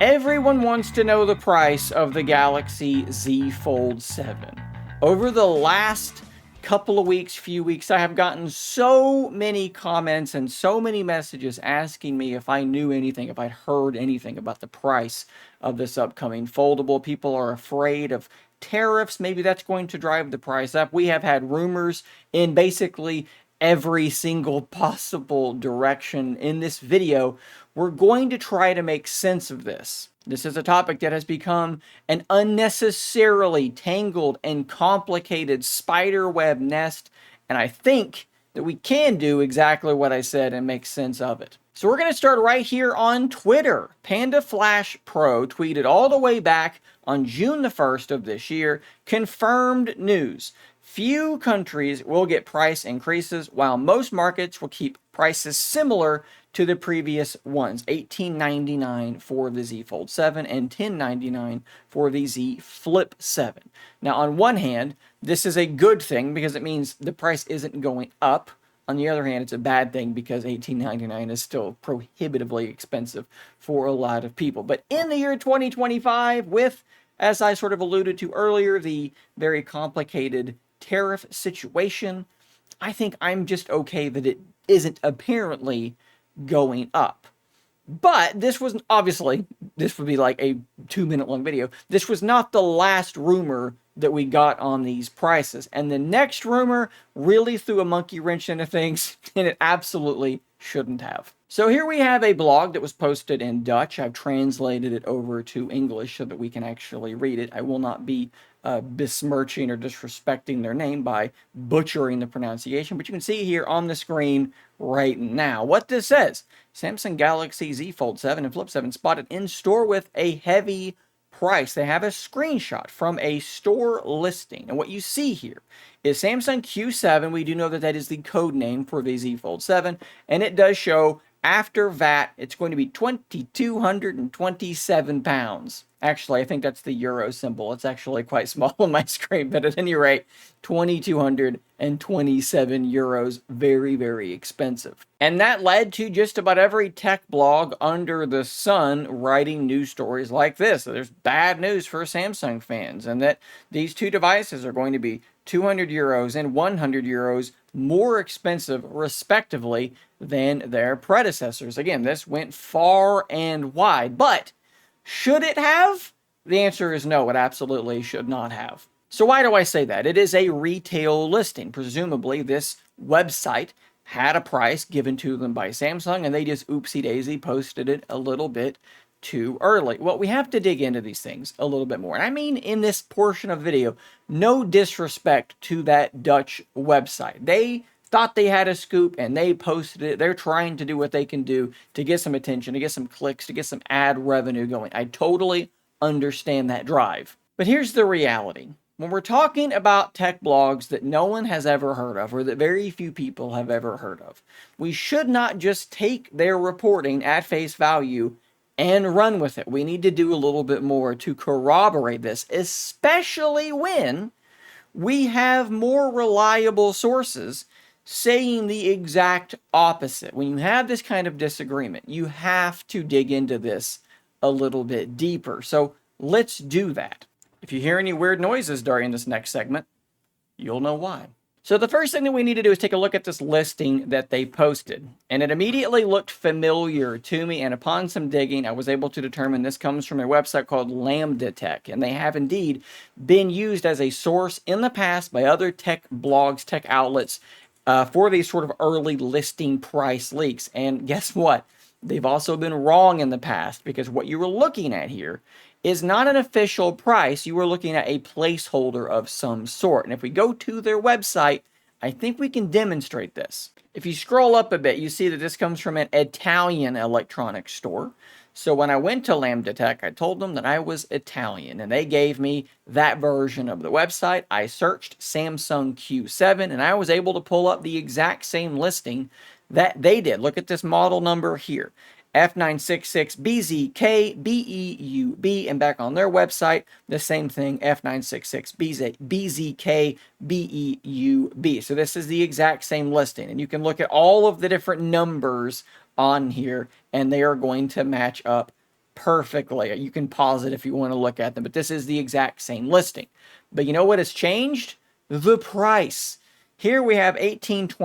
Everyone wants to know the price of the Galaxy Z Fold 7. Over the last couple of weeks, few weeks, I have gotten so many comments and so many messages asking me if I knew anything, if I'd heard anything about the price of this upcoming foldable. People are afraid of tariffs. Maybe that's going to drive the price up. We have had rumors in basically every single possible direction. In this video, we're going to try to make sense of this. This is a topic that has become an unnecessarily tangled and complicated spiderweb nest, and I think that we can do exactly what I said and make sense of it. So we're going to start right here on Twitter. Panda Flash Pro tweeted all the way back on June the 1st of this year, confirmed news. Few countries will get price increases, while most markets will keep prices similar to the previous ones. $18.99 for the Z Fold 7 and $10.99 for the Z Flip 7. Now, on one hand, this is a good thing because it means the price isn't going up. On the other hand, it's a bad thing because $18.99 is still prohibitively expensive for a lot of people. But in the year 2025, with, as I sort of alluded to earlier, the very complicated tariff situation, I think I'm just okay that it isn't apparently going up. But this was obviously, this would be like a 2-minute long video. This was not the last rumor that we got on these prices. And the next rumor really threw a monkey wrench into things, and it absolutely shouldn't have. So here we have a blog that was posted in Dutch. I've translated it over to English so that we can actually read it. I will not be besmirching or disrespecting their name by butchering the pronunciation, but you can see here on the screen right now what this says. Samsung Galaxy Z Fold 7 and Flip 7 spotted in store with a heavy price. They have a screenshot from a store listing, and what you see here is Samsung Q7. We do know that that is the code name for the Z Fold 7, and it does show after VAT, it's going to be 2,227 pounds. Actually, I think that's the euro symbol. It's actually quite small on my screen, but at any rate, 2,227 euros. Very, very expensive. And that led to just about every tech blog under the sun writing news stories like this. So there's bad news for Samsung fans, and that these two devices are going to be 200 euros and 100 euros more expensive, respectively, than their predecessors. Again, this went far and wide, but should it have? The answer is no, it absolutely should not have. So why do I say that? It is a retail listing. Presumably, this website had a price given to them by Samsung, and they just oopsie-daisy posted it a little bit too early. Well, we have to dig into these things a little bit more. And I mean, in this portion of video, no disrespect to that Dutch website. They thought they had a scoop and they posted it. They're trying to do what they can do to get some attention, to get some clicks, to get some ad revenue going. I totally understand that drive. But here's the reality. When we're talking about tech blogs that no one has ever heard of, or that very few people have ever heard of, we should not just take their reporting at face value and run with it. We need to do a little bit more to corroborate this, especially when we have more reliable sources saying the exact opposite. When you have this kind of disagreement, you have to dig into this a little bit deeper. So let's do that. If you hear any weird noises during this next segment, you'll know why. So the first thing that we need to do is take a look at this listing that they posted. And it immediately looked familiar to me, and upon some digging, I was able to determine this comes from a website called Lambda Tech, and they have indeed been used as a source in the past by other tech blogs, tech outlets, for these sort of early listing price leaks. And guess what? They've also been wrong in the past, because what you were looking at here is not an official price. You were looking at a placeholder of some sort. And if we go to their website, I think we can demonstrate this. If you scroll up a bit, you see that this comes from an Italian electronics store. So when I went to Lambda Tech, I told them that I was Italian, and they gave me that version of the website. I searched Samsung Q7, and I was able to pull up the exact same listing that they did. Look at this model number here. F966BZKBEUB, and back on their website, the same thing, F966BZKBEUB. So this is the exact same listing, and you can look at all of the different numbers on here, and they are going to match up perfectly. You can pause it if you want to look at them, but this is the exact same listing. But you know what has changed? The price. Here we have 18.29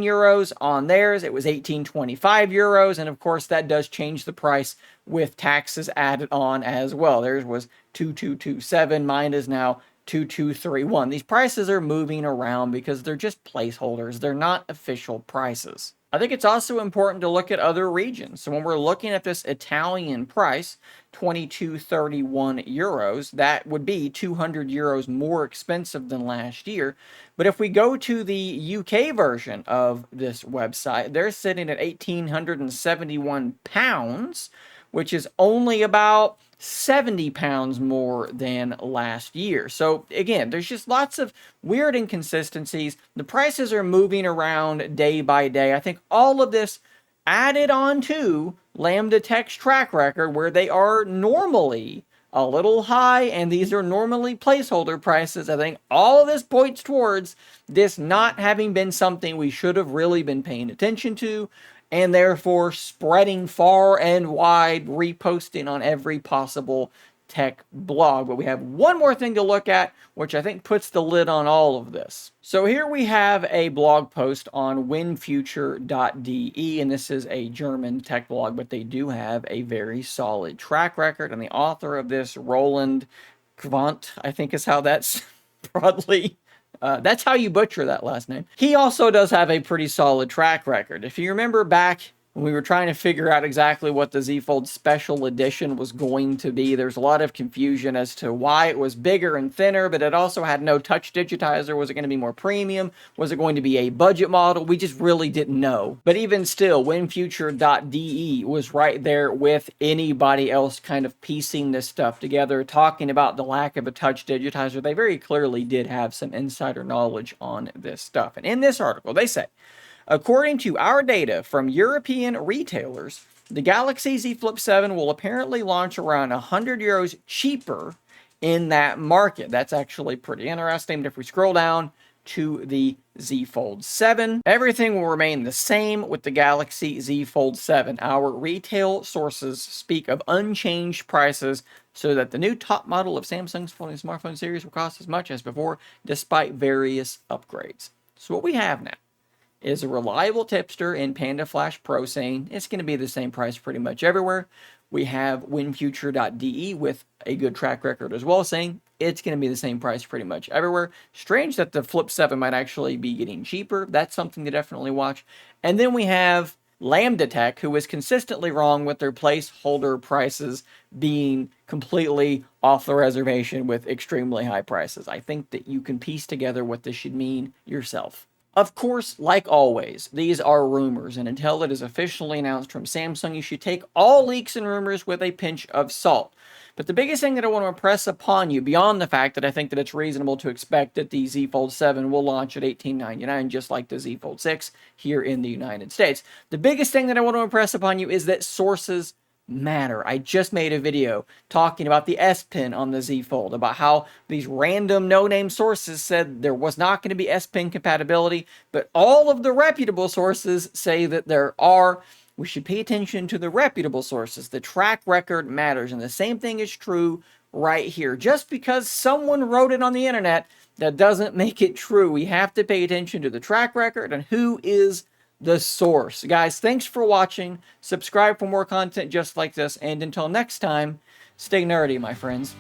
euros. On theirs, it was 18.25 euros. And of course, that does change the price with taxes added on as well. Theirs was 2227. Mine is now 2231. These prices are moving around because they're just placeholders. They're not official prices. I think it's also important to look at other regions. So when we're looking at this Italian price, 2231 euros, that would be 200 euros more expensive than last year. But if we go to the UK version of this website, they're sitting at 1,871 pounds, which is only about 70 pounds more than last year. So again, there's just lots of weird inconsistencies. The prices are moving around day by day. I think all of this added on to Lambda Tech's track record, where they are normally a little high and these are normally placeholder prices. I think all of this points towards this not having been something we should have really been paying attention to, and therefore spreading far and wide, reposting on every possible tech blog. But we have one more thing to look at, which I think puts the lid on all of this. So here we have a blog post on winfuture.de, and this is a German tech blog, but they do have a very solid track record. And the author of this, Roland Quandt, I think is how that's broadly that's how you butcher that last name. He also does have a pretty solid track record. If you remember back when we were trying to figure out exactly what the Z Fold Special Edition was going to be, there's a lot of confusion as to why it was bigger and thinner, but it also had no touch digitizer. Was it going to be more premium? Was it going to be a budget model? We just really didn't know. But even still, winfuture.de was right there with anybody else kind of piecing this stuff together, talking about the lack of a touch digitizer. They very clearly did have some insider knowledge on this stuff. And in this article, they say, according to our data from European retailers, the Galaxy Z Flip 7 will apparently launch around 100 euros cheaper in that market. That's actually pretty interesting. But if we scroll down to the Z Fold 7, everything will remain the same with the Galaxy Z Fold 7. Our retail sources speak of unchanged prices, so that the new top model of Samsung's folding smartphone series will cost as much as before, despite various upgrades. So what we have now is a reliable tipster in Panda Flash Pro saying it's going to be the same price pretty much everywhere. We have winfuture.de with a good track record as well, saying it's going to be the same price pretty much everywhere. Strange that the Flip 7 might actually be getting cheaper. That's something to definitely watch. And then we have Lambda Tech, who is consistently wrong with their placeholder prices being completely off the reservation with extremely high prices. I think that you can piece together what this should mean yourself. Of course, like always, these are rumors, and until it is officially announced from Samsung, you should take all leaks and rumors with a pinch of salt. But the biggest thing that I want to impress upon you, beyond the fact that I think that it's reasonable to expect that the Z Fold 7 will launch at $18.99, just like the Z Fold 6 here in the United States, the biggest thing that I want to impress upon you is that sources matter. I just made a video talking about the S Pen on the Z Fold, about how these random no-name sources said there was not going to be S Pen compatibility, but all of the reputable sources say that there are. We should pay attention to the reputable sources. The track record matters, and the same thing is true right here. Just because someone wrote it on the internet, that doesn't make it true. We have to pay attention to the track record and who is the source. Guys, thanks for watching. Subscribe for more content just like this, and until next time, stay nerdy, my friends.